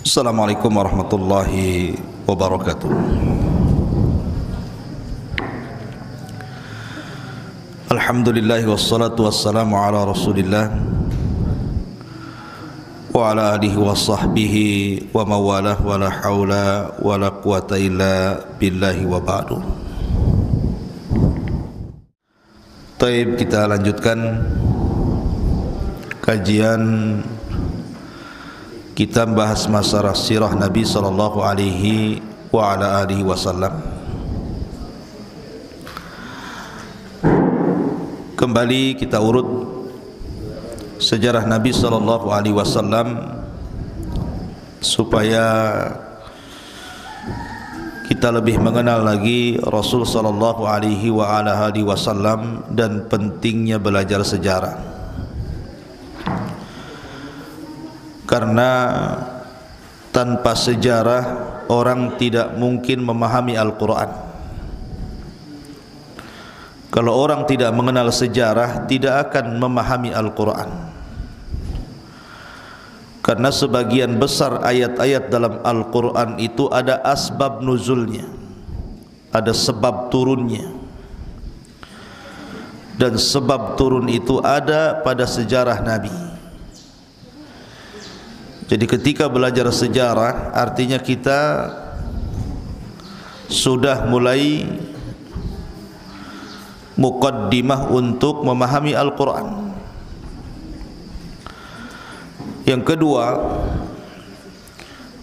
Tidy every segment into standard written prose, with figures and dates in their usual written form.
Assalamualaikum warahmatullahi wabarakatuh. Alhamdulillah wassalatu wassalamu ala Rasulillah wa ala alihi wa sahbihi wa mawalah wa la hawla wa la quwata illa billahi wa ba'du. Taib, kita lanjutkan kajian kita bahas masalah sirah Nabi sallallahu alaihi wa ala alihi wasallam. Kembali kita urut sejarah Nabi sallallahu alaihi wasallam supaya kita lebih mengenal lagi Rasul sallallahu alaihi wa ala alihi wasallam dan pentingnya belajar sejarah. Karena tanpa sejarah orang tidak mungkin memahami Al-Quran. Kalau orang tidak mengenal sejarah, tidak akan memahami Al-Quran. Karena sebagian besar ayat-ayat dalam Al-Quran itu ada asbab nuzulnya, ada sebab turunnya. Dan sebab turun itu ada pada sejarah Nabi. Jadi ketika belajar sejarah, artinya kita sudah mulai muqaddimah untuk memahami Al-Quran. Yang kedua,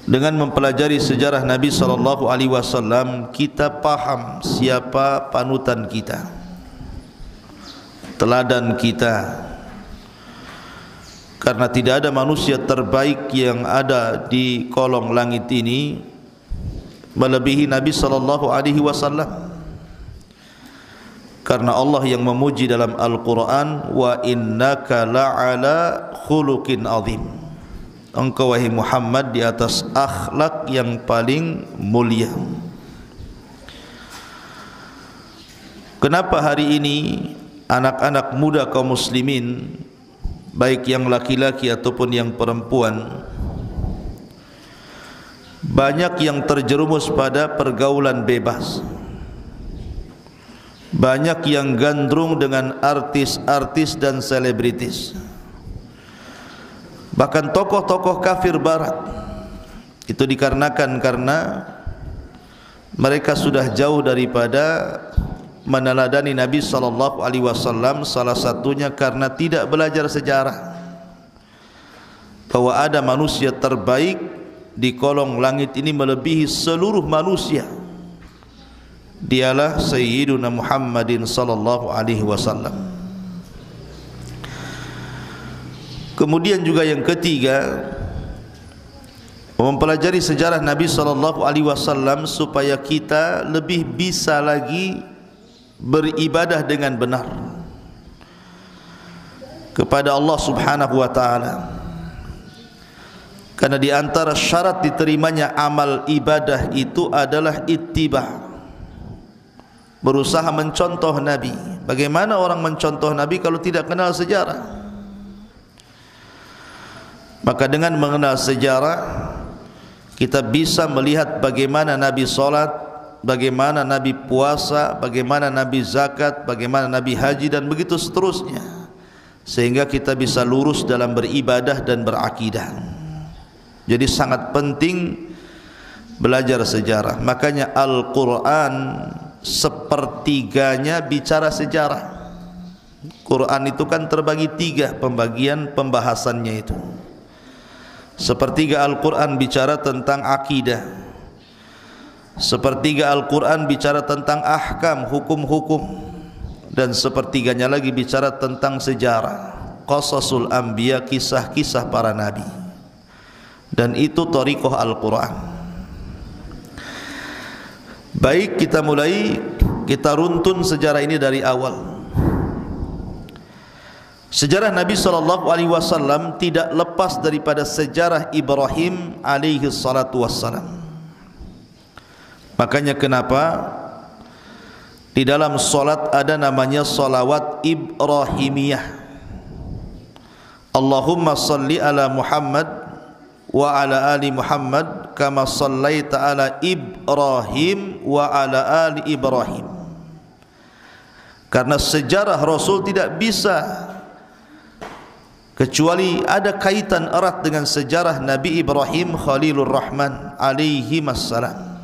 dengan mempelajari sejarah Nabi SAW, kita paham siapa panutan kita, teladan kita. Karena tidak ada manusia terbaik yang ada di kolong langit ini melebihi Nabi SAW. Karena Allah yang memuji dalam Al-Quran, wa innaka la'ala khuluqin azim. Engkau wahai Muhammad di atas akhlak yang paling mulia. Kenapa hari ini anak-anak muda kaum muslimin, baik yang laki-laki ataupun yang perempuan, banyak yang terjerumus pada pergaulan bebas, banyak yang gandrung dengan artis-artis dan selebritis, bahkan tokoh-tokoh kafir barat. Itu dikarenakan karena mereka sudah jauh daripada meneladani Nabi SAW. Salah satunya karena tidak belajar sejarah, bahwa ada manusia terbaik di kolong langit ini melebihi seluruh manusia. Dialah Sayyiduna Muhammadin sallallahu alaihi wasallam. Kemudian juga yang ketiga, mempelajari sejarah Nabi sallallahu alaihi wasallam supaya kita lebih bisa lagi beribadah dengan benar kepada Allah Subhanahu wa taala. Karena di antara syarat diterimanya amal ibadah itu adalah ittiba, berusaha mencontoh Nabi. Bagaimana orang mencontoh Nabi kalau tidak kenal sejarah? Maka dengan mengenal sejarah, kita bisa melihat bagaimana Nabi salat, bagaimana Nabi puasa, bagaimana Nabi zakat, bagaimana Nabi haji, dan begitu seterusnya, sehingga kita bisa lurus dalam beribadah dan berakidah. Jadi sangat penting belajar sejarah. Makanya Al-Quran sepertiganya bicara sejarah. Quran itu kan terbagi tiga pembagian pembahasannya itu. Sepertiga Al-Quran bicara tentang akidah, sepertiga Al-Quran bicara tentang ahkam, hukum-hukum, dan sepertiganya lagi bicara tentang sejarah, qasasul anbiya, kisah-kisah para nabi. Dan itu thariqah Al-Quran. Baik, kita mulai, kita runtun sejarah ini dari awal. Sejarah Nabi SAW tidak lepas daripada sejarah Ibrahim alaihi salatu wassalam. Makanya kenapa di dalam solat ada namanya salawat Ibrahimiyah. Allahumma salli ala Muhammad wa ala ali Muhammad kama sallaita ala Ibrahim wa ala ali Ibrahim. Karena sejarah Rasul tidak bisa kecuali ada kaitan erat dengan sejarah Nabi Ibrahim Khalilur Rahman alaihi wassalam.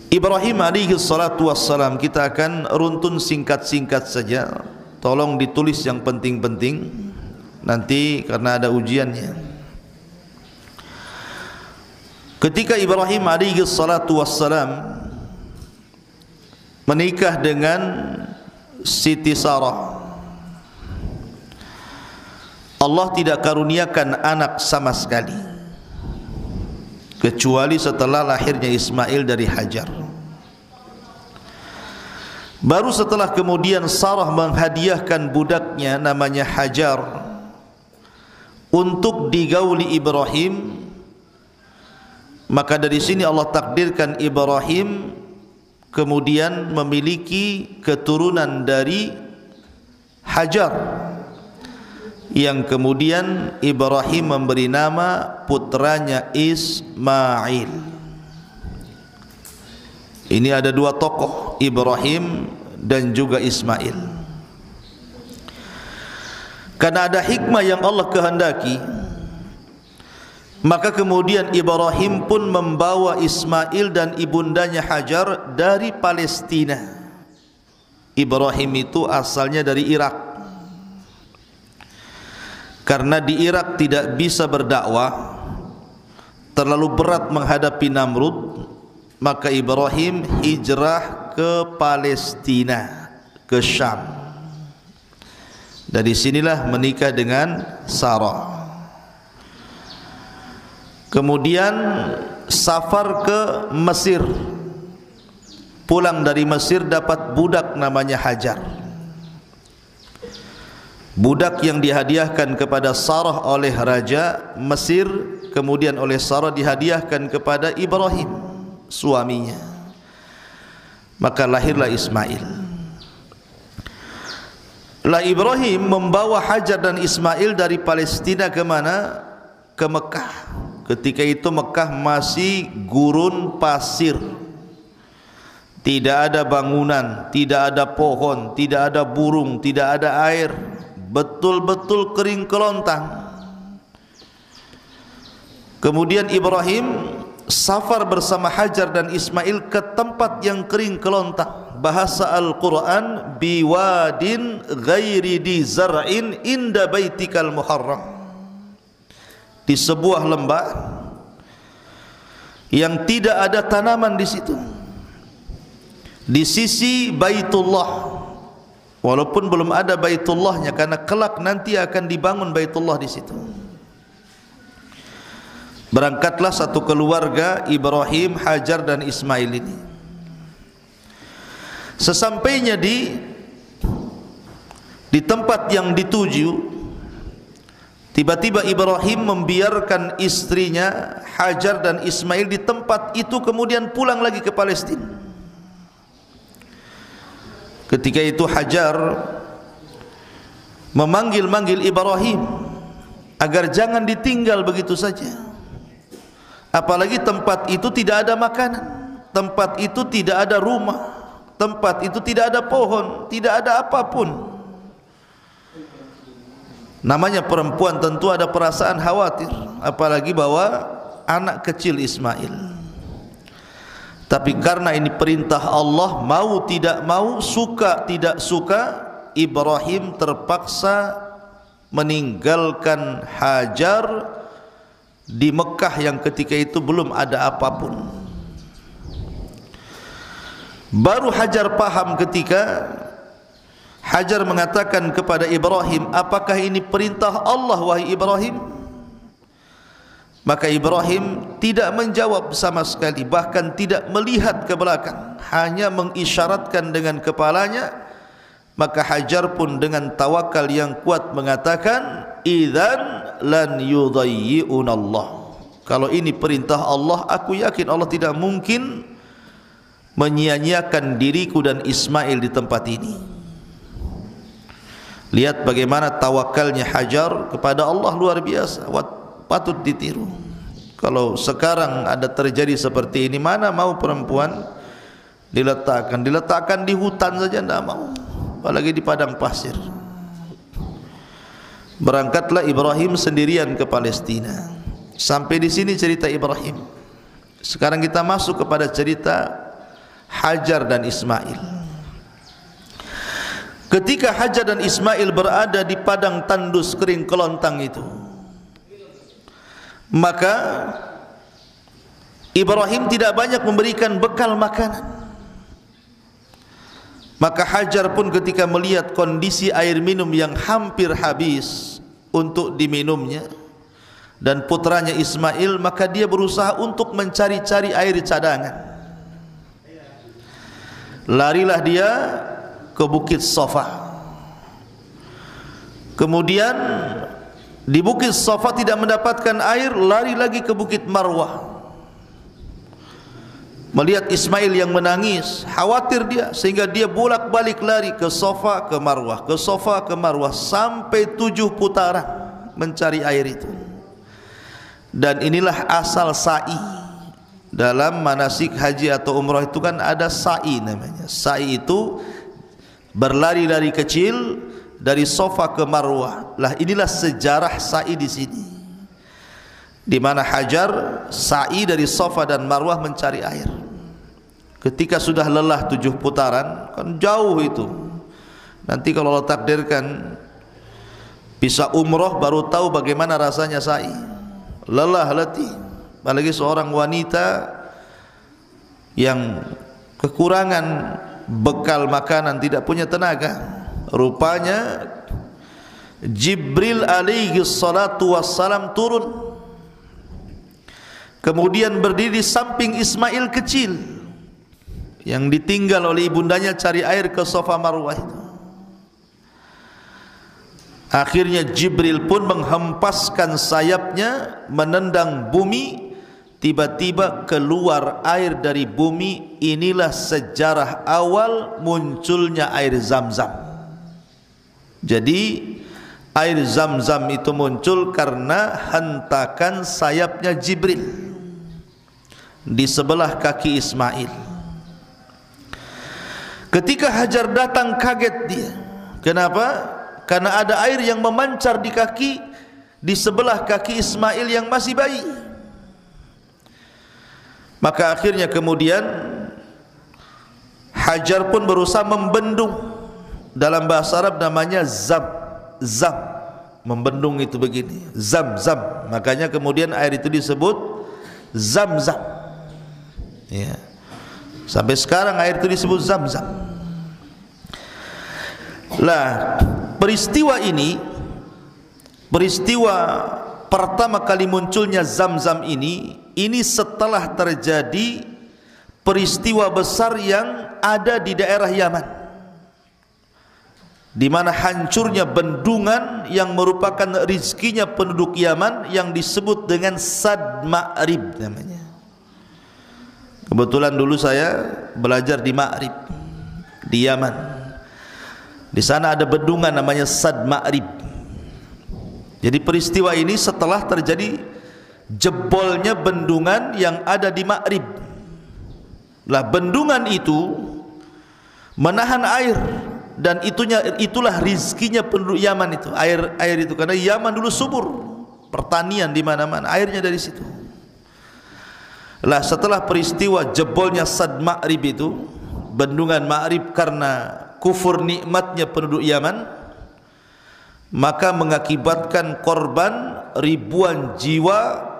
Ibrahim alaihi salatu wassalam, kita akan runtun singkat-singkat saja. Tolong ditulis yang penting-penting nanti karena ada ujiannya. Ketika Ibrahim alaihi salatu wassalam menikah dengan Siti Sarah, Allah tidak karuniakan anak sama sekali kecuali setelah lahirnya Ismail dari Hajar. Baru setelah kemudian Sarah menghadiahkan budaknya namanya Hajar untuk digauli Ibrahim, maka dari sini Allah takdirkan Ibrahim kemudian memiliki keturunan dari Hajar, yang kemudian Ibrahim memberi nama putranya Ismail. Ini ada dua tokoh, Ibrahim dan juga Ismail. Karena ada hikmah yang Allah kehendaki, maka kemudian Ibrahim pun membawa Ismail dan ibundanya Hajar dari Palestina. Ibrahim itu asalnya dari Irak. Karena di Irak tidak bisa berdakwah, terlalu berat menghadapi Namrud, maka Ibrahim hijrah ke Palestina, ke Syam. Dari sinilah menikah dengan Sarah. Kemudian safar ke Mesir. Pulang dari Mesir dapat budak namanya Hajar. Budak yang dihadiahkan kepada Sarah oleh Raja Mesir, kemudian oleh Sarah dihadiahkan kepada Ibrahim, suaminya. Maka lahirlah Ismail. Lah Ibrahim membawa Hajar dan Ismail dari Palestina ke mana? Ke Mekah. Ketika itu Mekah masih gurun pasir, tidak ada bangunan, tidak ada pohon, tidak ada burung, tidak ada air, betul-betul kering kelontang. Kemudian Ibrahim safar bersama Hajar dan Ismail ke tempat yang kering kelontang. Bahasa Al-Quran, biwadin ghairi di zar'in inda baitikal muharram. Di sebuah lembah yang tidak ada tanaman di situ, di sisi Baitullah. Walaupun belum ada Baitullahnya, karena kelak nanti akan dibangun Baitullah di situ. Berangkatlah satu keluarga, Ibrahim, Hajar dan Ismail ini. Sesampainya di tempat yang dituju, tiba-tiba Ibrahim membiarkan istrinya Hajar dan Ismail di tempat itu, kemudian pulang lagi ke Palestina. Ketika itu Hajar memanggil-manggil Ibrahim agar jangan ditinggal begitu saja. Apalagi tempat itu tidak ada makanan, tempat itu tidak ada rumah, tempat itu tidak ada pohon, tidak ada apapun. Namanya perempuan tentu ada perasaan khawatir, apalagi bawa anak kecil Ismail. Tapi karena ini perintah Allah, mau tidak mau, suka tidak suka, Ibrahim terpaksa meninggalkan Hajar di Mekah yang ketika itu belum ada apapun. Baru Hajar paham ketika Hajar mengatakan kepada Ibrahim, apakah ini perintah Allah wahai Ibrahim? Maka Ibrahim tidak menjawab sama sekali, bahkan tidak melihat ke belakang, hanya mengisyaratkan dengan kepalanya. Maka Hajar pun dengan tawakal yang kuat mengatakan, idzan lan yudayyi'unallah. Kalau ini perintah Allah, aku yakin Allah tidak mungkin menyia-nyiakan diriku dan Ismail di tempat ini. Lihat bagaimana tawakalnya Hajar kepada Allah, luar biasa, patut ditiru. Kalau sekarang ada terjadi seperti ini, mana mau perempuan diletakkan di hutan saja tidak mau, apalagi di padang pasir. Berangkatlah Ibrahim sendirian ke Palestina. Sampai di sini cerita Ibrahim. Sekarang kita masuk kepada cerita Hajar dan Ismail. Ketika Hajar dan Ismail berada di padang tandus kering kelontang itu, maka Ibrahim tidak banyak memberikan bekal makanan. Maka Hajar pun ketika melihat kondisi air minum yang hampir habis untuk diminumnya dan putranya Ismail, maka dia berusaha untuk mencari-cari air cadangan. Larilah dia ke Bukit Safa. Kemudian di Bukit Safa tidak mendapatkan air, lari lagi ke Bukit Marwah. Melihat Ismail yang menangis, khawatir dia, sehingga dia bolak-balik lari ke Safa ke Marwah, ke Safa ke Marwah, sampai 7 putaran mencari air itu. Dan inilah asal sa'i. Dalam manasik haji atau umrah itu kan ada sa'i namanya. Sa'i itu berlari-lari kecil dari Safa ke Marwah. Lah inilah sejarah sa'i di sini, di mana Hajar sa'i dari Safa dan Marwah mencari air. Ketika sudah lelah 7 putaran, kan jauh itu. Nanti kalau Allah takdirkan bisa umrah baru tahu bagaimana rasanya sa'i. Lelah letih, apalagi seorang wanita yang kekurangan bekal makanan, tidak punya tenaga. Rupanya Jibril alaihi salatu wassalam turun, kemudian berdiri di samping Ismail kecil yang ditinggal oleh ibundanya cari air ke Safa Marwah itu. Akhirnya Jibril pun menghempaskan sayapnya menendang bumi, tiba-tiba keluar air dari bumi. Inilah sejarah awal munculnya air Zam-Zam. Jadi air Zam-Zam itu muncul karena hentakan sayapnya Jibril di sebelah kaki Ismail. Ketika Hajar datang, kaget dia. Kenapa? Karena ada air yang memancar di kaki, di sebelah kaki Ismail yang masih bayi. Maka akhirnya kemudian Hajar pun berusaha membendung. Dalam bahasa Arab namanya zam. Membendung itu begini, zam. Makanya kemudian air itu disebut Zam-Zam. Ya. Sampai sekarang air itu disebut Zam-Zam. Lah, peristiwa ini, peristiwa pertama kali munculnya Zam-Zam ini setelah terjadi peristiwa besar yang ada di daerah Yaman, di mana hancurnya bendungan yang merupakan rizkinya penduduk Yaman yang disebut dengan Sad Ma'rib namanya. Kebetulan dulu saya belajar di Ma'rib di Yaman. Di sana ada bendungan namanya Sad Ma'rib. Jadi peristiwa ini setelah terjadi jebolnya bendungan yang ada di Ma'rib. Lah bendungan itu menahan air, dan itulah rizkinya penduduk Yaman itu, air itu, karena Yaman dulu subur, pertanian di mana-mana, airnya dari situ. Lah setelah peristiwa jebolnya Sad Ma'rib itu, bendungan Ma'rib, karena kufur nikmatnya penduduk Yaman, maka mengakibatkan korban ribuan jiwa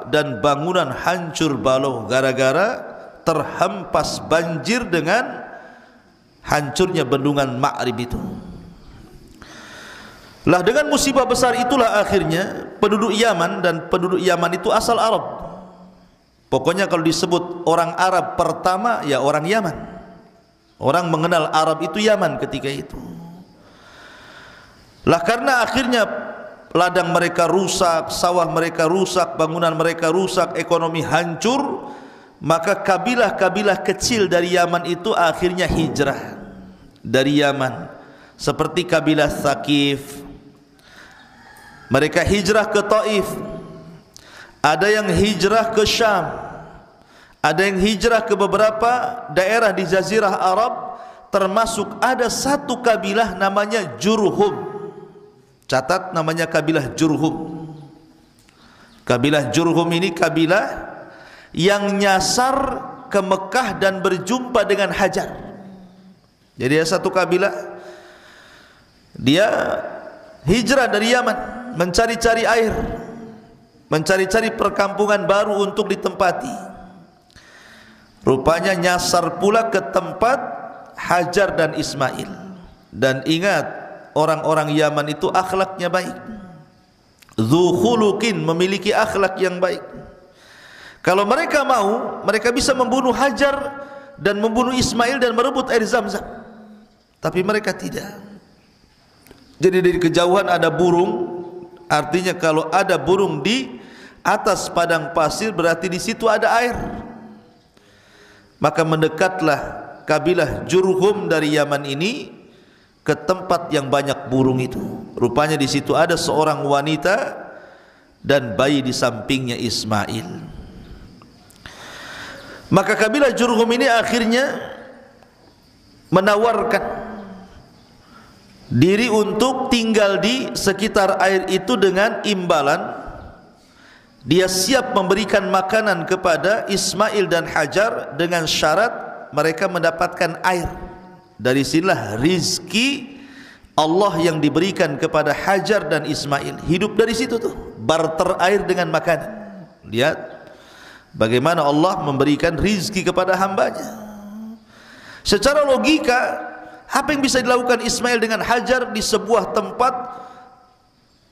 dan bangunan hancur balau gara-gara terhempas banjir dengan hancurnya bendungan Ma'rib itu. Lah dengan musibah besar itulah akhirnya penduduk Yaman, dan penduduk Yaman itu asal Arab. Pokoknya kalau disebut orang Arab pertama, ya orang Yaman. Orang mengenal Arab itu Yaman ketika itu. Lah karena akhirnya ladang mereka rusak, sawah mereka rusak, bangunan mereka rusak, ekonomi hancur, maka kabilah-kabilah kecil dari Yaman itu akhirnya hijrah dari Yaman seperti kabilah Thaqif. Mereka hijrah ke Taif. Ada yang hijrah ke Syam. Ada yang hijrah ke beberapa daerah di Jazirah Arab, termasuk ada satu kabilah namanya Jurhum. Catat namanya kabilah Jurhum. Kabilah Jurhum ini kabilah yang nyasar ke Mekah dan berjumpa dengan Hajar. Jadi ada satu kabilah, dia hijrah dari Yaman, mencari-cari air, mencari-cari perkampungan baru untuk ditempati. Rupanya nyasar pula ke tempat Hajar dan Ismail. Dan ingat, orang-orang Yaman itu akhlaknya baik, dzu khuluqin, memiliki akhlak yang baik. Kalau mereka mau, mereka bisa membunuh Hajar dan membunuh Ismail dan merebut air Zamzam. Tapi mereka tidak. Jadi dari kejauhan ada burung, artinya kalau ada burung di atas padang pasir berarti di situ ada air. Maka mendekatlah kabilah Jurhum dari Yaman ini ke tempat yang banyak burung itu. Rupanya di situ ada seorang wanita dan bayi di sampingnya Ismail. Maka kabilah Jurhum ini akhirnya menawarkan diri untuk tinggal di sekitar air itu dengan imbalan dia siap memberikan makanan kepada Ismail dan Hajar dengan syarat mereka mendapatkan air. Dari sinilah rizki Allah yang diberikan kepada Hajar dan Ismail. Hidup dari situ tuh, barter air dengan makanan. Lihat bagaimana Allah memberikan rizki kepada hambanya. Secara logika, apa yang bisa dilakukan Ismail dengan Hajar di sebuah tempat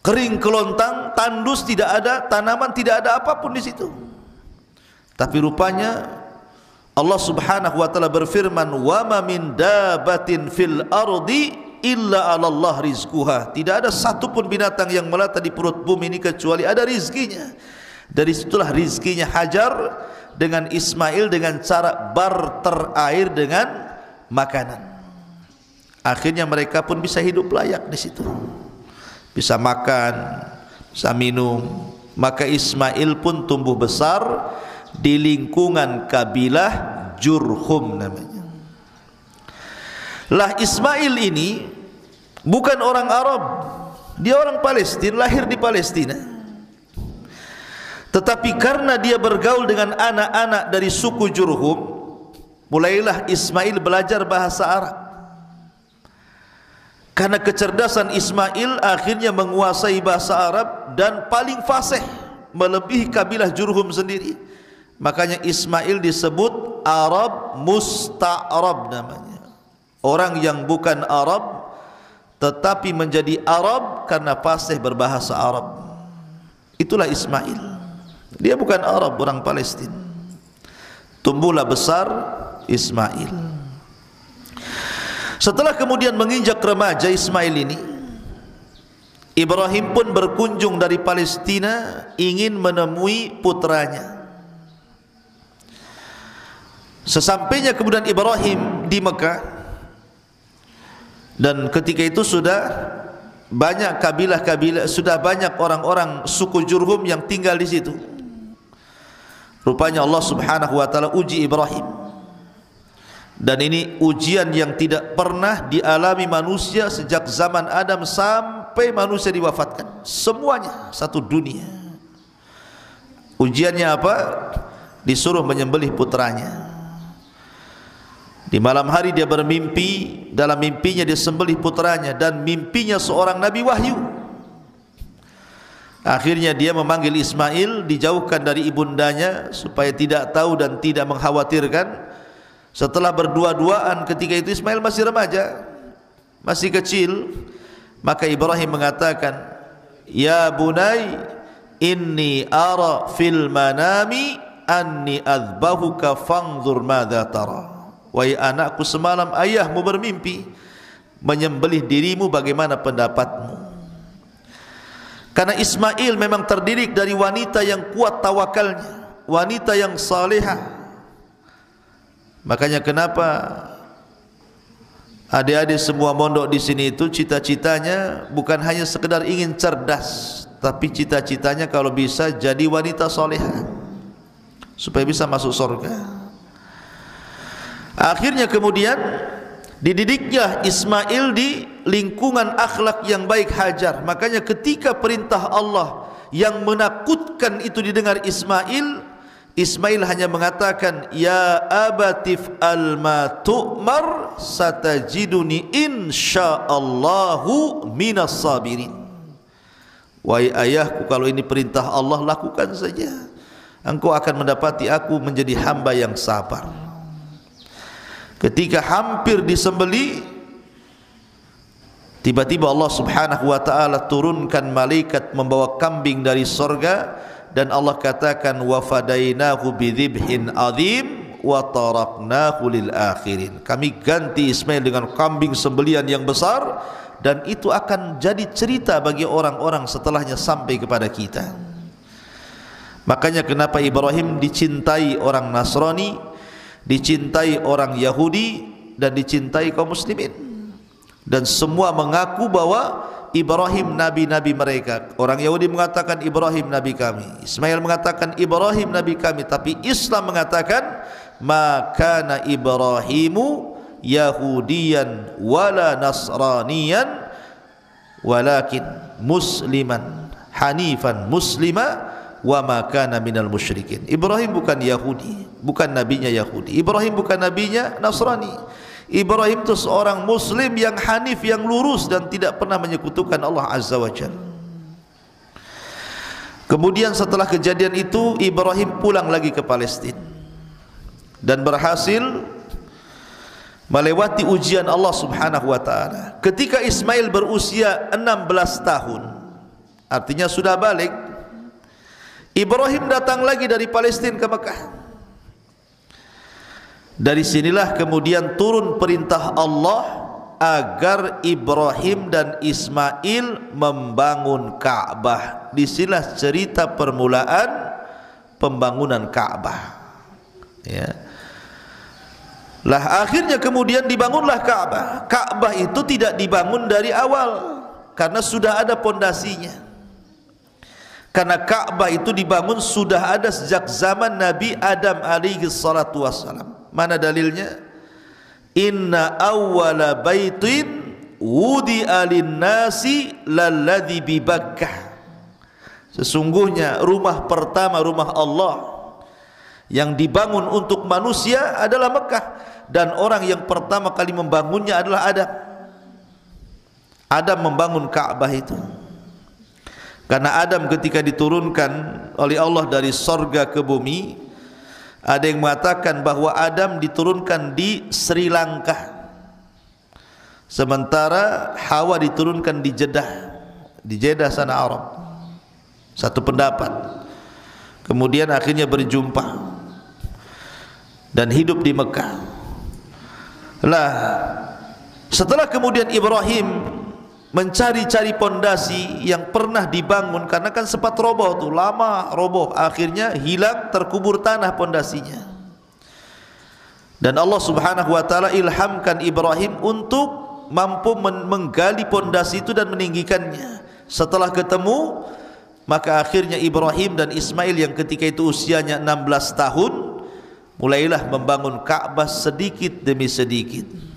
kering kelontang, tandus, tidak ada tanaman, tidak ada apapun di situ. Tapi rupanya Allah Subhanahu wa taala berfirman, "Wa ma min dabatin fil ardi illa 'ala Allah rizquha." Tidak ada satupun binatang yang melata di perut bumi ini kecuali ada rizkinya. Dari situlah rizkinya Hajar dengan Ismail dengan cara barter air dengan makanan. Akhirnya mereka pun bisa hidup layak di situ. Bisa makan, bisa minum. Maka Ismail pun tumbuh besar di lingkungan kabilah Jurhum namanya. Lah Ismail ini bukan orang Arab, dia orang Palestina, lahir di Palestina. Tetapi karena dia bergaul dengan anak-anak dari suku Jurhum, mulailah Ismail belajar bahasa Arab. Karena kecerdasan Ismail akhirnya menguasai bahasa Arab dan paling fasih, melebihi kabilah Jurhum sendiri. Makanya Ismail disebut Arab Musta'rab namanya. Orang yang bukan Arab tetapi menjadi Arab karena fasih berbahasa Arab. Itulah Ismail. Dia bukan Arab, orang Palestina. Tumbuhlah besar Ismail. Setelah kemudian menginjak remaja Ismail ini, Ibrahim pun berkunjung dari Palestina ingin menemui putranya. Sesampainya kemudian Ibrahim di Mekah, dan ketika itu sudah banyak kabilah-kabilah, sudah banyak orang-orang suku Jurhum yang tinggal di situ. Rupanya Allah Subhanahu wa taala uji Ibrahim. Dan ini ujian yang tidak pernah dialami manusia sejak zaman Adam sampai manusia diwafatkan. Semuanya satu dunia. Ujiannya apa? Disuruh menyembelih putranya. Di malam hari dia bermimpi, dalam mimpinya dia sembelih putranya, dan mimpinya seorang nabi wahyu. Akhirnya dia memanggil Ismail, dijauhkan dari ibundanya supaya tidak tahu dan tidak mengkhawatirkan. Setelah berdua-duaan, ketika itu Ismail masih remaja, masih kecil, maka Ibrahim mengatakan, "Ya bunai, inni ara fil manami anni adbahuka fanzur madza tara." Wahai anakku, semalam ayahmu bermimpi menyembelih dirimu, bagaimana pendapatmu? Karena Ismail memang terdidik dari wanita yang kuat tawakalnya, wanita yang salihah. Makanya kenapa Adik-adik semua mondok di sini itu cita-citanya bukan hanya sekedar ingin cerdas, tapi cita-citanya kalau bisa jadi wanita solehah supaya bisa masuk surga. Akhirnya kemudian dididiknya Ismail di lingkungan akhlak yang baik, Hajar. Makanya ketika perintah Allah yang menakutkan itu didengar Ismail hanya mengatakan, ya abatif al-ma tu'mar satajiduni insyaallahu minas sabirin. Wahai ayahku, kalau ini perintah Allah, lakukan saja, engkau akan mendapati aku menjadi hamba yang sabar. Ketika hampir disembeli, tiba-tiba Allah subhanahu wa ta'ala turunkan malaikat membawa kambing dari sorga, dan Allah katakan, wa fadainahu bidzibhin adzim wa taraknahu lil akhirin. Kami ganti Ismail dengan kambing sembelian yang besar, dan itu akan jadi cerita bagi orang-orang setelahnya sampai kepada kita. Makanya kenapa Ibrahim dicintai orang Nasrani, dicintai orang Yahudi, dan dicintai kaum muslimin. Dan semua mengaku bahwa Ibrahim nabi-nabi mereka. Orang Yahudi mengatakan Ibrahim nabi kami, Ismail mengatakan Ibrahim nabi kami, tapi Islam mengatakan maka Ibrahimu Yahudiyan wala Nasraniyan walakin musliman hanifan muslima wa ma kana minal musyrikin. Ibrahim bukan Yahudi, bukan nabinya Yahudi. Ibrahim bukan nabinya Nasrani. Ibrahim itu seorang muslim yang hanif, yang lurus, dan tidak pernah menyekutukan Allah Azza wa Jalla. Kemudian setelah kejadian itu, Ibrahim pulang lagi ke Palestina dan berhasil melewati ujian Allah subhanahu wa ta'ala. Ketika Ismail berusia 16 tahun, artinya sudah balik, Ibrahim datang lagi dari Palestina ke Mekah. Dari sinilah kemudian turun perintah Allah agar Ibrahim dan Ismail membangun Ka'bah. Disinilah cerita permulaan pembangunan Ka'bah. Ya. Lah akhirnya kemudian dibangunlah Ka'bah. Ka'bah itu tidak dibangun dari awal karena sudah ada pondasinya. Karena Ka'bah itu dibangun sudah ada sejak zaman Nabi Adam alaihi salatu wassalam. Mana dalilnya? Inna awwala baitin wudi'a lin-nasi lalladzi bi Bakkah. Sesungguhnya rumah pertama, rumah Allah yang dibangun untuk manusia adalah Mekah, dan orang yang pertama kali membangunnya adalah Adam. Adam membangun Ka'bah itu. Karena Adam ketika diturunkan oleh Allah dari sorga ke bumi, ada yang mengatakan bahwa Adam diturunkan di Sri Lanka, sementara Hawa diturunkan di Jeddah sana Arab. Satu pendapat. Kemudian akhirnya berjumpa dan hidup di Mekah. Lah, setelah kemudian Ibrahim mencari-cari pondasi yang pernah dibangun, karena kan sempat roboh tuh, lama roboh, akhirnya hilang, terkubur tanah pondasinya. Dan Allah subhanahu wa ta'ala ilhamkan Ibrahim untuk mampu menggali pondasi itu dan meninggikannya. Setelah ketemu, maka akhirnya Ibrahim dan Ismail yang ketika itu usianya 16 tahun mulailah membangun Ka'bah sedikit demi sedikit.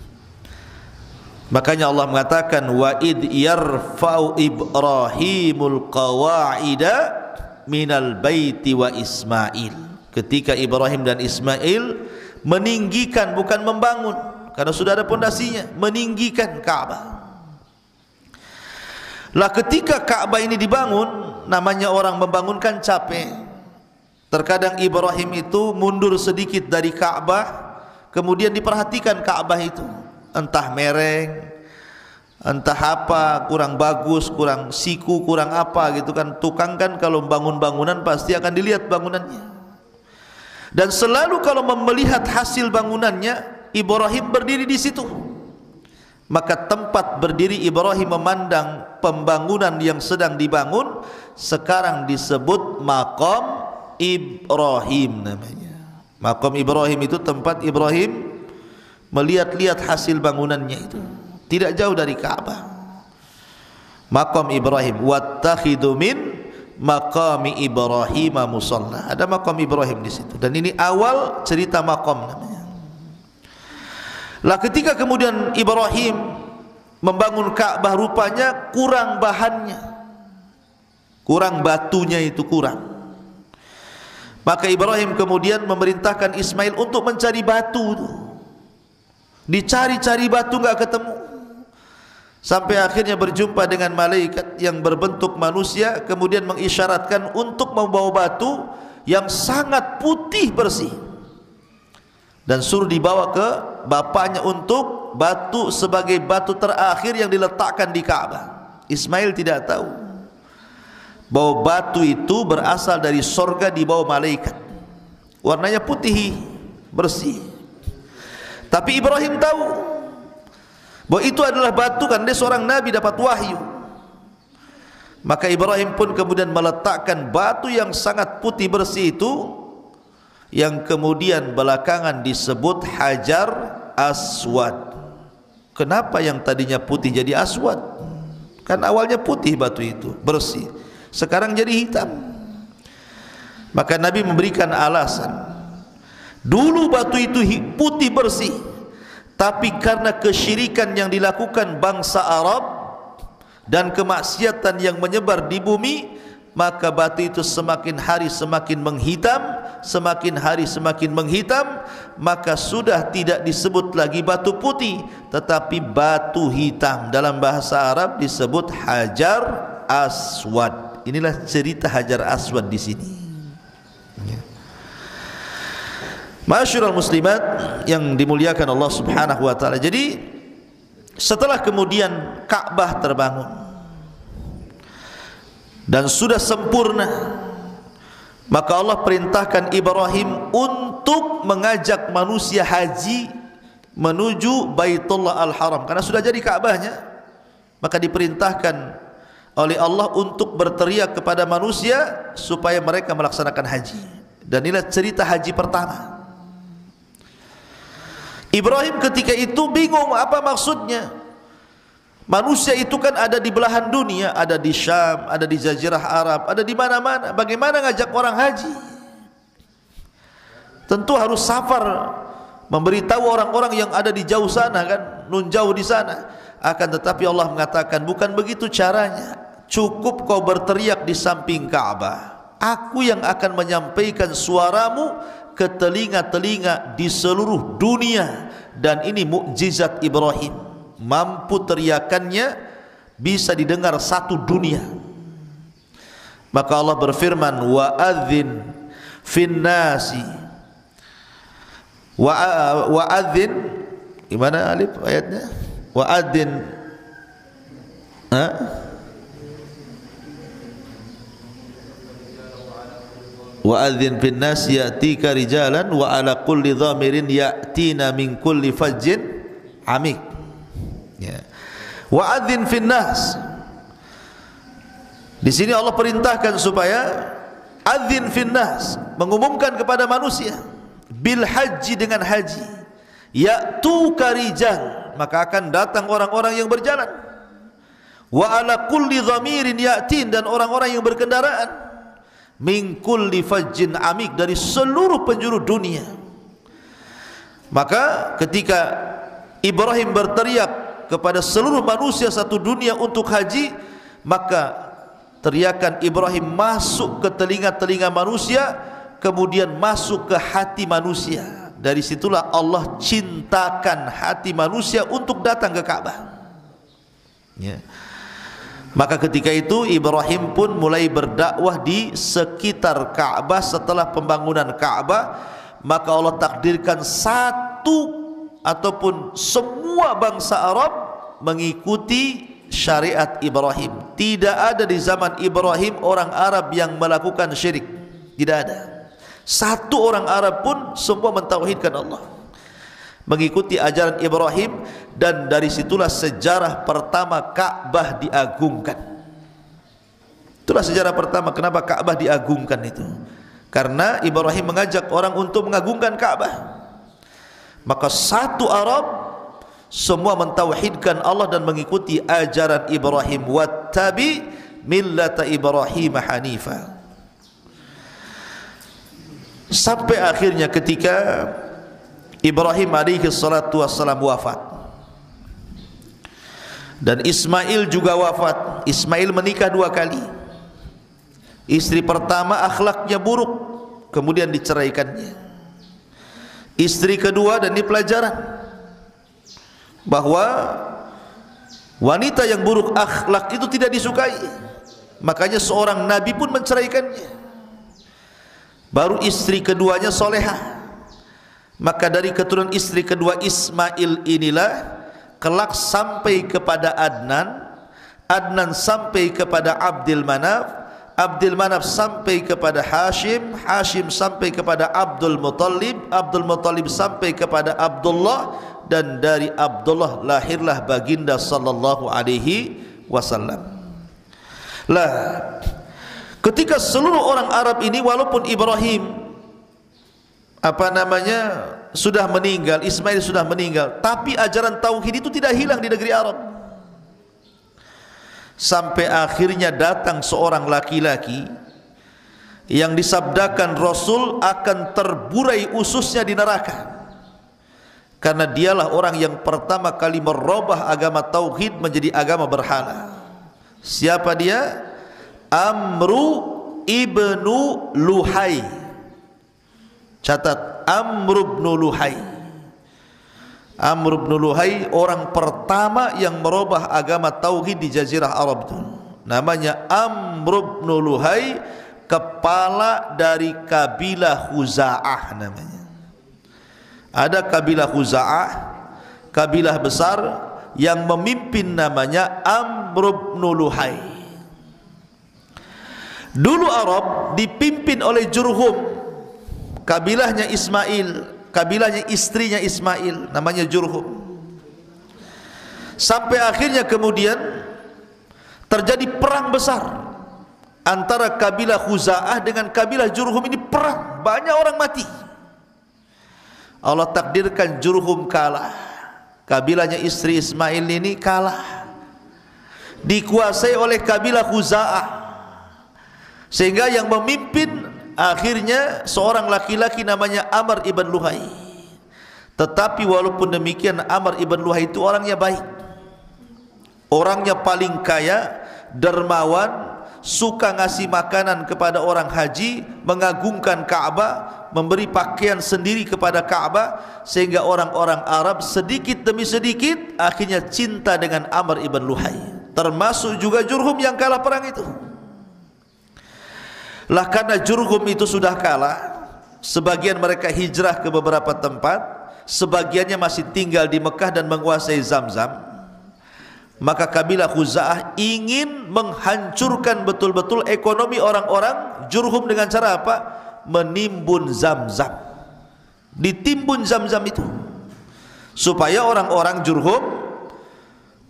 Makanya Allah mengatakan wa id yarfa'u Ibrahimul qawa'ida minal baiti wa Ismail. Ketika Ibrahim dan Ismail meninggikan, bukan membangun, karena sudah ada pondasinya, meninggikan Ka'bah. Lah ketika Ka'bah ini dibangun, namanya orang membangunkan capek. Terkadang Ibrahim itu mundur sedikit dari Ka'bah, kemudian diperhatikan Ka'bah itu, entah mereng, entah apa, kurang bagus, kurang siku, kurang apa gitu kan. Tukang kan kalau bangun bangunan pasti akan dilihat bangunannya. Dan selalu kalau melihat hasil bangunannya, Ibrahim berdiri di situ. Maka tempat berdiri Ibrahim memandang pembangunan yang sedang dibangun sekarang disebut Maqam Ibrahim namanya. Maqam Ibrahim itu tempat Ibrahim melihat-lihat hasil bangunannya itu. Tidak jauh dari Ka'bah. Maqam Ibrahim, wattakhidu min maqami Ibrahim musalla. Ada maqam Ibrahim di situ. Dan ini awal cerita maqam namanya. Lah ketika kemudian Ibrahim membangun Ka'bah, rupanya kurang bahannya, kurang batunya itu kurang. Maka Ibrahim kemudian memerintahkan Ismail untuk mencari batu itu. Dicari-cari batu enggak ketemu. Sampai akhirnya berjumpa dengan malaikat yang berbentuk manusia, kemudian mengisyaratkan untuk membawa batu yang sangat putih bersih dan suruh dibawa ke bapaknya untuk batu sebagai batu terakhir yang diletakkan di Ka'bah. Ismail tidak tahu bahwa batu itu berasal dari sorga di bawah malaikat, warnanya putih bersih. Tapi Ibrahim tahu bahwa itu adalah batu, kan dia seorang nabi dapat wahyu. Maka Ibrahim pun kemudian meletakkan batu yang sangat putih bersih itu, yang kemudian belakangan disebut Hajar Aswad. Kenapa yang tadinya putih jadi aswad? Kan awalnya putih batu itu, bersih, sekarang jadi hitam. Maka Nabi memberikan alasan, dulu batu itu putih bersih, tapi karena kesyirikan yang dilakukan bangsa Arab dan kemaksiatan yang menyebar di bumi, maka batu itu semakin hari semakin menghitam, semakin hari semakin menghitam. Maka sudah tidak disebut lagi batu putih, tetapi batu hitam. Dalam bahasa Arab disebut Hajar Aswad. Inilah cerita Hajar Aswad di sini. Ma'asyiral muslimat yang dimuliakan Allah Subhanahu wa taala. Jadi setelah kemudian Ka'bah terbangun dan sudah sempurna, maka Allah perintahkan Ibrahim untuk mengajak manusia haji menuju Baitullah Al-Haram. Karena sudah jadi Ka'bahnya, maka diperintahkan oleh Allah untuk berteriak kepada manusia supaya mereka melaksanakan haji. Dan inilah cerita haji pertama. Ibrahim ketika itu bingung apa maksudnya. Manusia itu kan ada di belahan dunia, ada di Syam, ada di Jazirah Arab, ada di mana-mana. Bagaimana ngajak orang haji? Tentu harus safar, memberitahu orang-orang yang ada di jauh sana, kan, nun jauh di sana. Akan tetapi Allah mengatakan bukan begitu caranya. Cukup kau berteriak di samping Ka'bah, aku yang akan menyampaikan suaramu ke telinga-telinga di seluruh dunia. Dan ini mukjizat Ibrahim, mampu teriakannya bisa didengar satu dunia. Maka Allah berfirman, wa adzin fin nasi, wa adzin, gimana alif ayatnya? Wa adzin, wa adzin fin nas ya'tika rijalan wa ala kulli dhamirin ya'tina min kulli fajjin amik. Ya. Wa adzin fin nas. Di sini Allah perintahkan supaya adzin fin nas, mengumumkan kepada manusia bil haji, dengan haji. Ya'tuka rijal, maka akan datang orang-orang yang berjalan. Wa ala kulli dhamirin ya'tin, dan orang-orang yang berkendaraan. Min kulli fajjin amik, dari seluruh penjuru dunia. Maka ketika Ibrahim berteriak kepada seluruh manusia satu dunia untuk haji, maka teriakan Ibrahim masuk ke telinga-telinga manusia, kemudian masuk ke hati manusia. Dari situlah Allah cintakan hati manusia untuk datang ke Ka'bah. Ya. Maka ketika itu Ibrahim pun mulai berdakwah di sekitar Ka'bah. Setelah pembangunan Ka'bah, maka Allah takdirkan satu ataupun semua bangsa Arab mengikuti syariat Ibrahim. Tidak ada di zaman Ibrahim orang Arab yang melakukan syirik. Tidak ada. Satu orang Arab pun semua mentauhidkan Allah, mengikuti ajaran Ibrahim. Dan dari situlah sejarah pertama Ka'bah diagungkan. Itulah sejarah pertama kenapa Ka'bah diagungkan itu. Karena Ibrahim mengajak orang untuk mengagungkan Ka'bah. Maka satu Arab semua mentauhidkan Allah dan mengikuti ajaran Ibrahim, wattabi millata Ibrahim hanifa. Sampai akhirnya ketika Ibrahim alaihi salatu wassalam wafat dan Ismail juga wafat. Ismail menikah 2 kali. Istri pertama akhlaknya buruk, kemudian diceraikannya. Istri kedua, dan ini pelajaran bahwa wanita yang buruk akhlak itu tidak disukai. Makanya seorang nabi pun menceraikannya. Baru istri keduanya solehah. Maka dari keturunan istri kedua Ismail inilah kelak sampai kepada Adnan, Adnan sampai kepada Abdul Manaf, Abdul Manaf sampai kepada Hashim, Hashim sampai kepada Abdul Muttalib, Abdul Muttalib sampai kepada Abdullah, dan dari Abdullah lahirlah baginda sallallahu alaihi wasallam. Lah, ketika seluruh orang Arab ini, walaupun Ibrahim sudah meninggal, Ismail sudah meninggal, tapi ajaran tauhid itu tidak hilang di negeri Arab. Sampai akhirnya datang seorang laki-laki yang disabdakan Rasul akan terburai ususnya di neraka, karena dialah orang yang pertama kali merubah agama tauhid menjadi agama berhala. Siapa dia? Amru ibnu Luhai. Catat, Amru ibnu Luhai. Amr bin Luhai orang pertama yang merubah agama tauhid di jazirah Arab itu. Namanya Amr bin Luhai, kepala dari kabilah Khuza'ah namanya. Ada kabilah Khuza'ah, kabilah besar yang memimpin namanya Amr bin Luhai. Dulu Arab dipimpin oleh Jurhum, kabilahnya Ismail, kabilahnya istrinya Ismail, namanya Jurhum. Sampai akhirnya kemudian terjadi perang besar antara kabilah Khuza'ah dengan kabilah Jurhum. Ini perang, banyak orang mati. Allah takdirkan Jurhum kalah. Kabilahnya istri Ismail ini kalah, dikuasai oleh kabilah Khuza'ah, sehingga yang memimpin akhirnya seorang laki-laki namanya Amr ibn Luhai. Tetapi walaupun demikian, Amr ibn Luhai itu orangnya baik, orangnya paling kaya, dermawan, suka ngasih makanan kepada orang haji, mengagungkan Ka'bah, memberi pakaian sendiri kepada Ka'bah, sehingga orang-orang Arab sedikit demi sedikit akhirnya cinta dengan Amr ibn Luhai, termasuk juga Jurhum yang kalah perang itu. Lah, karena Jurhum itu sudah kalah, sebagian mereka hijrah ke beberapa tempat, sebagiannya masih tinggal di Mekah dan menguasai Zamzam. Maka kabilah Khuza'ah ingin menghancurkan betul-betul ekonomi orang-orang Jurhum dengan cara apa? Menimbun Zamzam. Ditimbun Zamzam itu supaya orang-orang Jurhum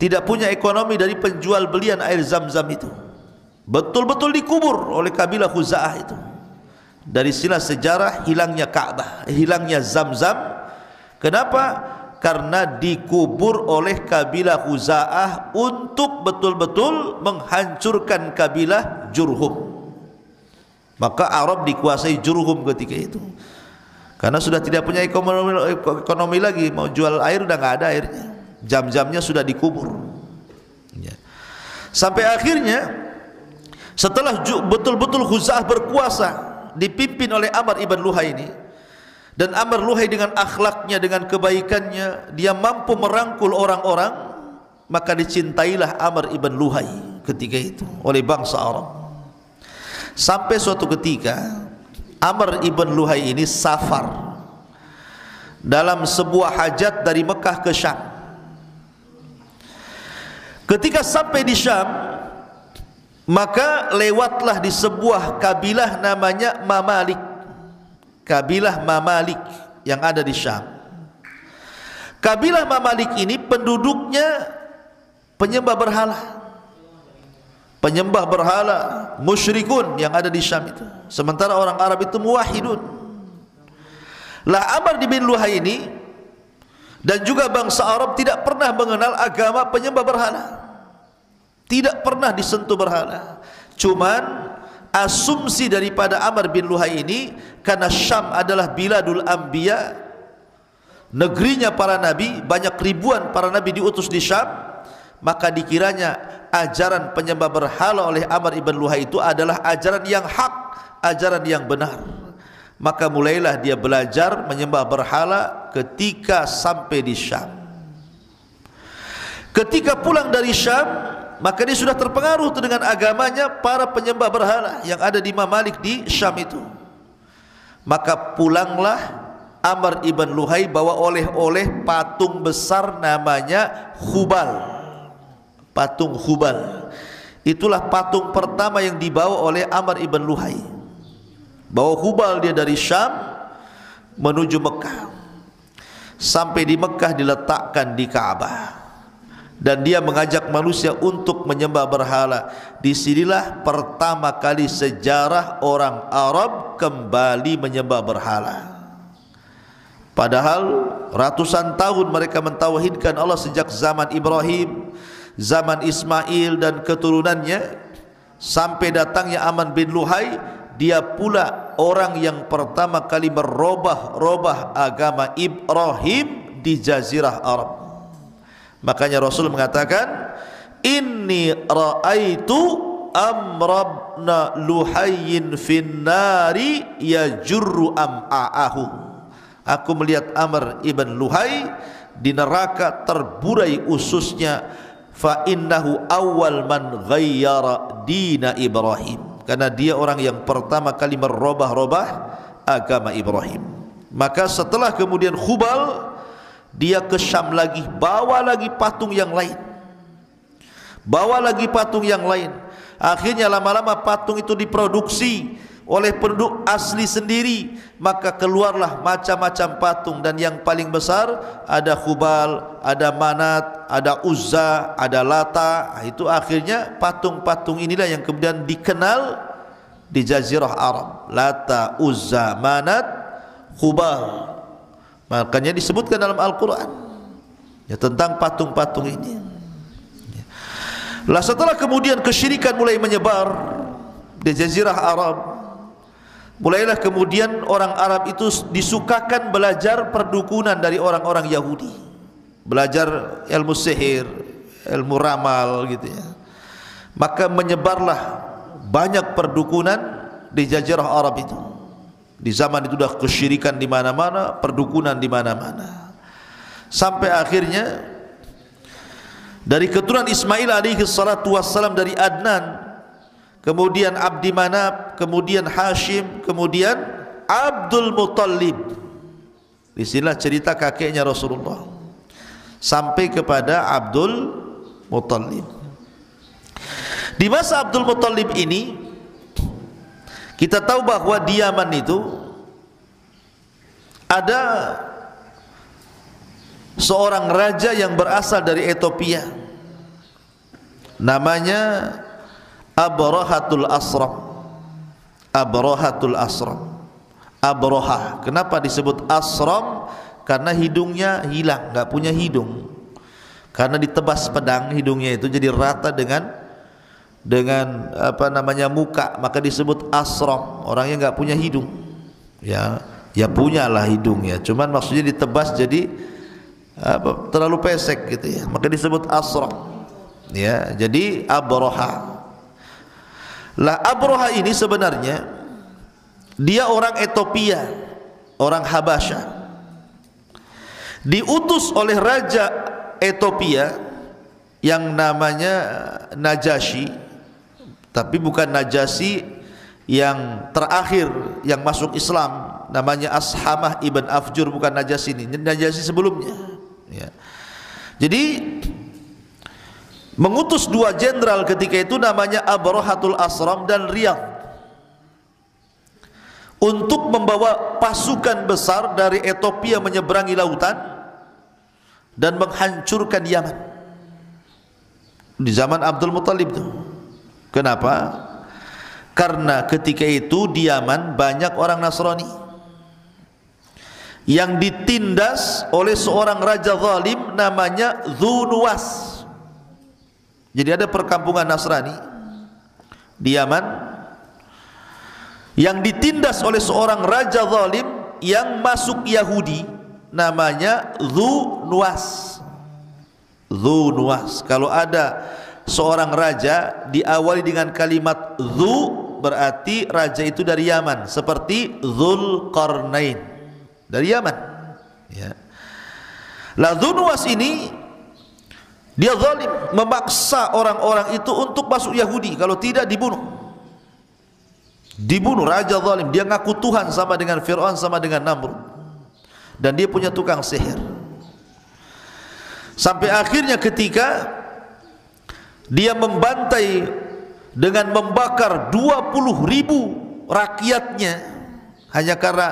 tidak punya ekonomi dari penjual belian air Zamzam itu. Betul-betul dikubur oleh kabilah Khuza'ah itu. Dari sinilah sejarah hilangnya Ka'bah, hilangnya Zamzam. Kenapa? Karena dikubur oleh kabilah Khuza'ah untuk betul-betul menghancurkan kabilah Jurhum. Maka Arab dikuasai Jurhum ketika itu, karena sudah tidak punya ekonomi lagi. Mau jual air udah nggak ada airnya, Zamzamnya sudah dikubur. Sampai akhirnya setelah betul-betul Khuza'ah berkuasa dipimpin oleh Amr ibn Luhai ini, dan Amr Luhai dengan akhlaknya, dengan kebaikannya, dia mampu merangkul orang-orang, maka dicintailah Amr ibn Luhai ketika itu oleh bangsa Arab. Sampai suatu ketika Amr ibn Luhai ini safar dalam sebuah hajat dari Mekah ke Syam. Ketika sampai di Syam, maka lewatlah di sebuah kabilah namanya Mamalik, kabilah Mamalik yang ada di Syam. Kabilah Mamalik ini penduduknya penyembah berhala, penyembah berhala, musyrikun yang ada di Syam itu. Sementara orang Arab itu muwahhidun. Lah Amr bin Luhai ini Dan juga bangsa Arab tidak pernah mengenal agama penyembah berhala, tidak pernah disentuh berhala. Cuman asumsi daripada Amr bin Luhai ini, karena Syam adalah biladul anbiya, negerinya para nabi, banyak ribuan para nabi diutus di Syam, maka dikiranya ajaran penyembah berhala oleh Amr ibn Luhai itu adalah ajaran yang hak, ajaran yang benar. Maka mulailah dia belajar menyembah berhala ketika sampai di Syam. Ketika pulang dari Syam, maka dia sudah terpengaruh dengan agamanya para penyembah berhala yang ada di Mamalik di Syam itu. Maka pulanglah Amr ibn Luhai bawa oleh-oleh patung besar namanya Hubal. Patung Hubal. Itulah patung pertama yang dibawa oleh Amr ibn Luhai. Bawa Hubal dia dari Syam menuju Mekah. Sampai di Mekah diletakkan di Ka'bah. Dan dia mengajak manusia untuk menyembah berhala. Disinilah pertama kali sejarah orang Arab kembali menyembah berhala. Padahal ratusan tahun mereka mentauhidkan Allah sejak zaman Ibrahim, zaman Ismail dan keturunannya, sampai datangnya Amr bin Luhai. Dia pula orang yang pertama kali merubah agama Ibrahim di Jazirah Arab. Makanya Rasul mengatakan, inni ra'aitu Amr bin Luhayyin fin nari yajurru am'a'ahu. Aku melihat Amr ibn Luhai di neraka terburai ususnya. Fa innahu awwal man ghayyara dina Ibrahim. Karena dia orang yang pertama kali merubah agama Ibrahim. Maka setelah kemudian Hubal, dia ke Syam lagi, bawa lagi patung yang lain, bawa lagi patung yang lain. Akhirnya lama-lama patung itu diproduksi oleh penduduk asli sendiri, maka keluarlah macam-macam patung. Dan yang paling besar ada Hubal, ada Manat, ada Uzza, ada Lata. Itu akhirnya patung-patung inilah yang kemudian dikenal di Jazirah Arab. Lata, Uzza, Manat, Hubal. Makanya disebutkan dalam Al-Quran ya, tentang patung-patung ini. Lah setelah kemudian kesyirikan mulai menyebar di Jazirah Arab, mulailah kemudian orang Arab itu disukakan belajar perdukunan dari orang-orang Yahudi, belajar ilmu sihir, ilmu ramal gitu ya. Maka menyebarlah banyak perdukunan di Jazirah Arab itu. Di zaman itu sudah kesyirikan di mana-mana, perdukunan di mana-mana. Sampai akhirnya dari keturunan Ismail alaihi salatu wassalam, dari Adnan, kemudian Abdi Manaf, kemudian Hashim, kemudian Abdul Muttalib. Disinilah cerita kakeknya Rasulullah sampai kepada Abdul Muttalib. Di masa Abdul Muttalib ini, kita tahu bahwa di Yaman itu ada seorang raja yang berasal dari Ethiopia, namanya Abrahatul Asram. Abrahatul Asram. Abraha. Kenapa disebut Asram? Karena hidungnya hilang, enggak punya hidung. Karena ditebas pedang hidungnya itu jadi rata dengan apa namanya muka, maka disebut Asram. Orangnya enggak punya hidung. Ya punyalah hidungnya, cuman maksudnya ditebas jadi terlalu pesek gitu ya. Maka disebut Asram. Ya, jadi Abraha. Lah Abraha ini sebenarnya dia orang Ethiopia, orang Habasyah. Diutus oleh raja Ethiopia yang namanya Najasyi, tapi bukan Najasyi yang terakhir yang masuk Islam, namanya Ashamah ibn Afjur, bukan Najasyi ini, Najasyi sebelumnya. Ya. Jadi mengutus dua jenderal ketika itu namanya Abrahatul Asram dan Riyadh untuk membawa pasukan besar dari Ethiopia menyeberangi lautan dan menghancurkan Yaman di zaman Abdul Muttalib itu. Kenapa? Karena ketika itu di Yaman banyak orang Nasrani yang ditindas oleh seorang raja zalim namanya Dzunuwas. Jadi ada perkampungan Nasrani di Yaman yang ditindas oleh seorang raja zalim yang masuk Yahudi namanya Dzunuwas. Dzunuwas. Kalau ada seorang raja diawali dengan kalimat Dzu, berarti raja itu dari Yaman, seperti Dzulqarnain dari Yaman, ya. Lah Dzunuwas ini dia zalim, memaksa orang-orang itu untuk masuk Yahudi, kalau tidak dibunuh. Dibunuh, raja zalim, dia ngaku Tuhan sama dengan Fir'aun, sama dengan Namrud, dan dia punya tukang sihir. Sampai akhirnya ketika dia membantai dengan membakar 20.000 rakyatnya hanya karena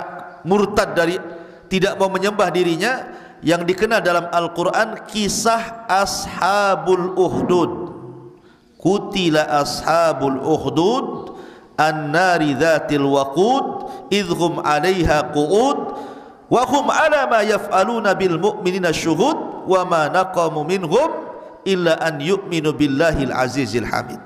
murtad dari tidak mau menyembah dirinya, yang dikenal dalam Al-Quran kisah Ashabul Ukhdud. Kutila Ashabul Ukhdud an-nari dhatil waqud idhum 'alaiha qu'ud wa hum 'ala ma yaf'aluna bil mu'minina syuhud wa ma naqamu minhum illa an yu'minu billahil azizil hamid.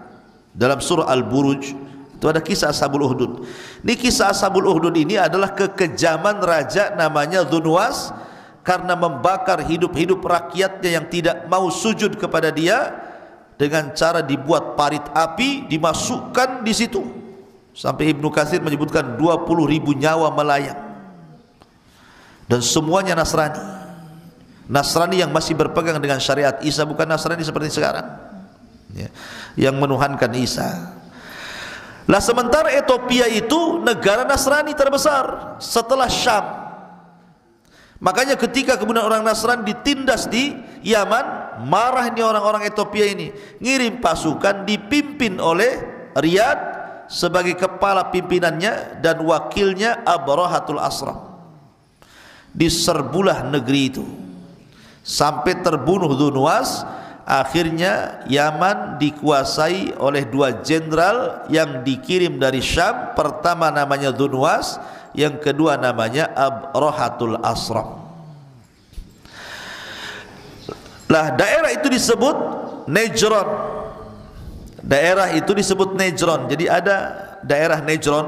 Dalam surah Al-Buruj itu ada kisah Ashabul Ukhdud. Ini kisah Ashabul Ukhdud ini adalah kekejaman raja namanya Dzunuwas karena membakar hidup-hidup rakyatnya yang tidak mau sujud kepada dia dengan cara dibuat parit api dimasukkan di situ. Sampai Ibnu Katsir menyebutkan 20.000 nyawa melayang. Dan semuanya Nasrani. Nasrani yang masih berpegang dengan syariat Isa, bukan Nasrani seperti sekarang, ya, yang menuhankan Isa. Lah sementara Ethiopia itu negara Nasrani terbesar setelah Syam. Makanya ketika kemudian orang Nasrani ditindas di Yaman, marah ini orang-orang Ethiopia ini, ngirim pasukan dipimpin oleh Riyadh sebagai kepala pimpinannya dan wakilnya Abrahatul Asram. Diserbulah negeri itu sampai terbunuh Dzunuwas. Akhirnya Yaman dikuasai oleh 2 jenderal yang dikirim dari Syam. Pertama namanya Dzunuwas, yang kedua namanya Abrahatul Asram. Lah daerah itu disebut Nejron. Daerah itu disebut Nejron. Jadi ada daerah Nejron,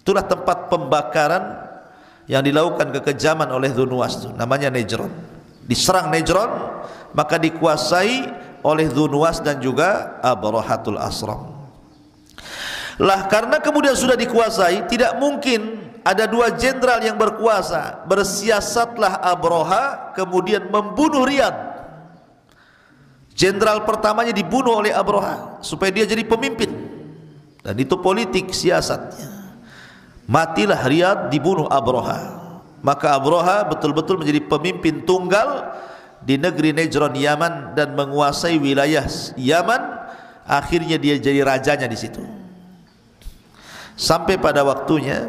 itulah tempat pembakaran yang dilakukan kekejaman oleh Dzunuwas itu, namanya Nejron. Diserang Nejron, maka dikuasai oleh Dzunuwas dan juga Abrahatul Asram. Lah karena kemudian sudah dikuasai, tidak mungkin ada 2 jenderal yang berkuasa. Bersiasatlah Abraha kemudian membunuh Riyadh. Jenderal pertamanya dibunuh oleh Abraha supaya dia jadi pemimpin, dan itu politik siasatnya. Matilah Riyadh, dibunuh Abraha. Maka Abraha betul-betul menjadi pemimpin tunggal di negeri Nejron Yaman dan menguasai wilayah Yaman. Akhirnya dia jadi rajanya di situ. Sampai pada waktunya,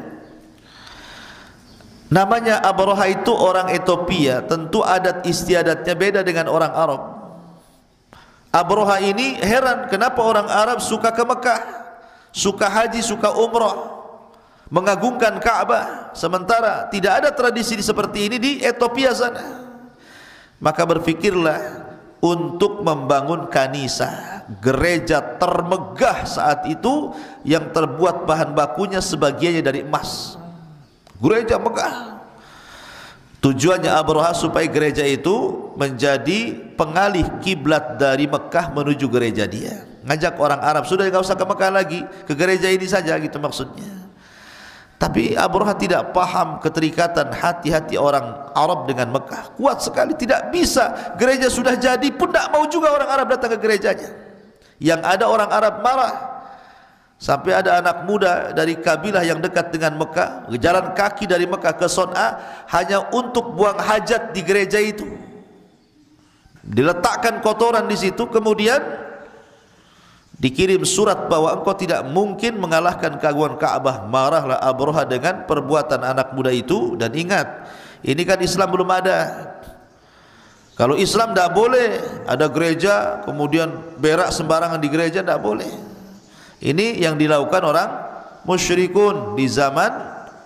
namanya Abraha itu orang Ethiopia, tentu adat istiadatnya beda dengan orang Arab. Abraha ini heran kenapa orang Arab suka ke Mekah, suka haji, suka umrah, mengagungkan Ka'bah, sementara tidak ada tradisi seperti ini di Ethiopia sana. Maka berfikirlah untuk membangun kanisa, gereja termegah saat itu yang terbuat bahan bakunya sebagiannya dari emas. Gereja megah. Tujuannya Abraha supaya gereja itu menjadi pengalih kiblat dari Mekah menuju gereja dia. Ngajak orang Arab, sudah enggak usah ke Mekah lagi, ke gereja ini saja, gitu maksudnya. Tapi Abraha tidak paham keterikatan hati-hati orang Arab dengan Mekah. Kuat sekali, tidak bisa. Gereja sudah jadi pun tidak mau juga orang Arab datang ke gerejanya. Yang ada orang Arab marah. Sampai ada anak muda dari kabilah yang dekat dengan Mekah, berjalan kaki dari Mekah ke Son'a hanya untuk buang hajat di gereja itu. Diletakkan kotoran di situ, kemudian dikirim surat bahwa engkau tidak mungkin mengalahkan keagungan Ka'bah. Marahlah Abraha dengan perbuatan anak muda itu. Dan ingat, ini kan Islam belum ada. Kalau Islam tidak boleh ada gereja kemudian berak sembarangan di gereja, tidak boleh. Ini yang dilakukan orang musyrikun di zaman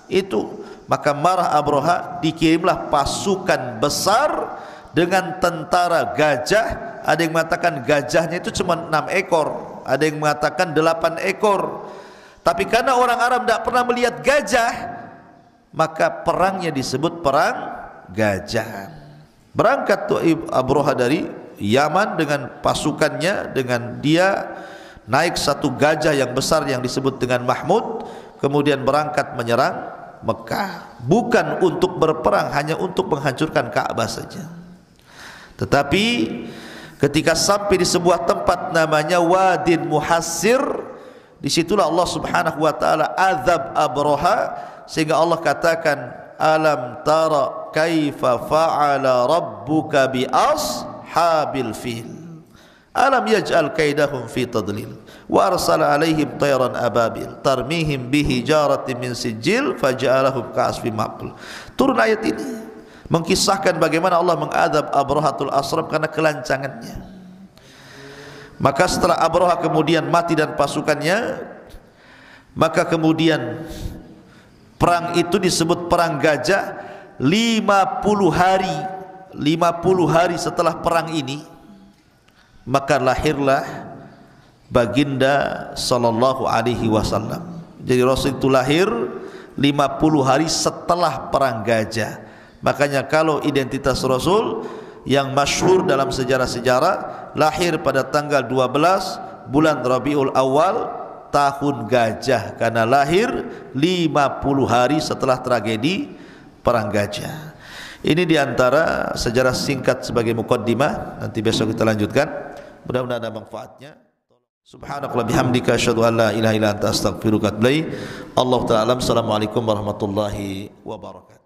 itu. Maka marah Abraha, dikirimlah pasukan besar dengan tentara gajah. Ada yang mengatakan gajahnya itu cuma 6 ekor, ada yang mengatakan 8 ekor. Tapi karena orang Arab tidak pernah melihat gajah, maka perangnya disebut perang gajah. Berangkat tuh Abraha dari Yaman dengan pasukannya, dengan dia naik satu gajah yang besar yang disebut dengan Mahmud, kemudian berangkat menyerang Mekah. Bukan untuk berperang, hanya untuk menghancurkan Ka'bah saja. Tetapi ketika sampai di sebuah tempat namanya Wadin Muhassir, disitulah Allah Subhanahu wa taala azab Abraha, sehingga Allah katakan, alam tara kaifa fa'ala rabbuka bi ashabil fil alam yaj'al kaidahum fi tadlil wa arsala alaihim tayran ababil tarmihim bihijaratin min sijil faja'alahum ka'asfin ma'kul. Turun ayat ini mengkisahkan bagaimana Allah mengadab Abrahatul Asram karena kelancangannya. Maka setelah Abraha kemudian mati dan pasukannya, maka kemudian perang itu disebut perang gajah. 50 hari setelah perang ini, maka lahirlah baginda sallallahu alaihi wasallam. Jadi Rasul itu lahir 50 hari setelah perang gajah. Makanya kalau identitas Rasul yang masyhur dalam sejarah-sejarah, lahir pada tanggal 12 bulan Rabiul Awal tahun gajah, karena lahir 50 hari setelah tragedi perang gajah. Ini diantara sejarah singkat sebagai muqaddimah. Nanti besok kita lanjutkan. Mudah-mudahan ada manfaatnya. Subhanakallahumma bihamdika asyhadu an la ilaha illa anta astaghfiruka wa atubu ilaik. Allahu ta'ala. Assalamualaikum warahmatullahi wabarakatuh.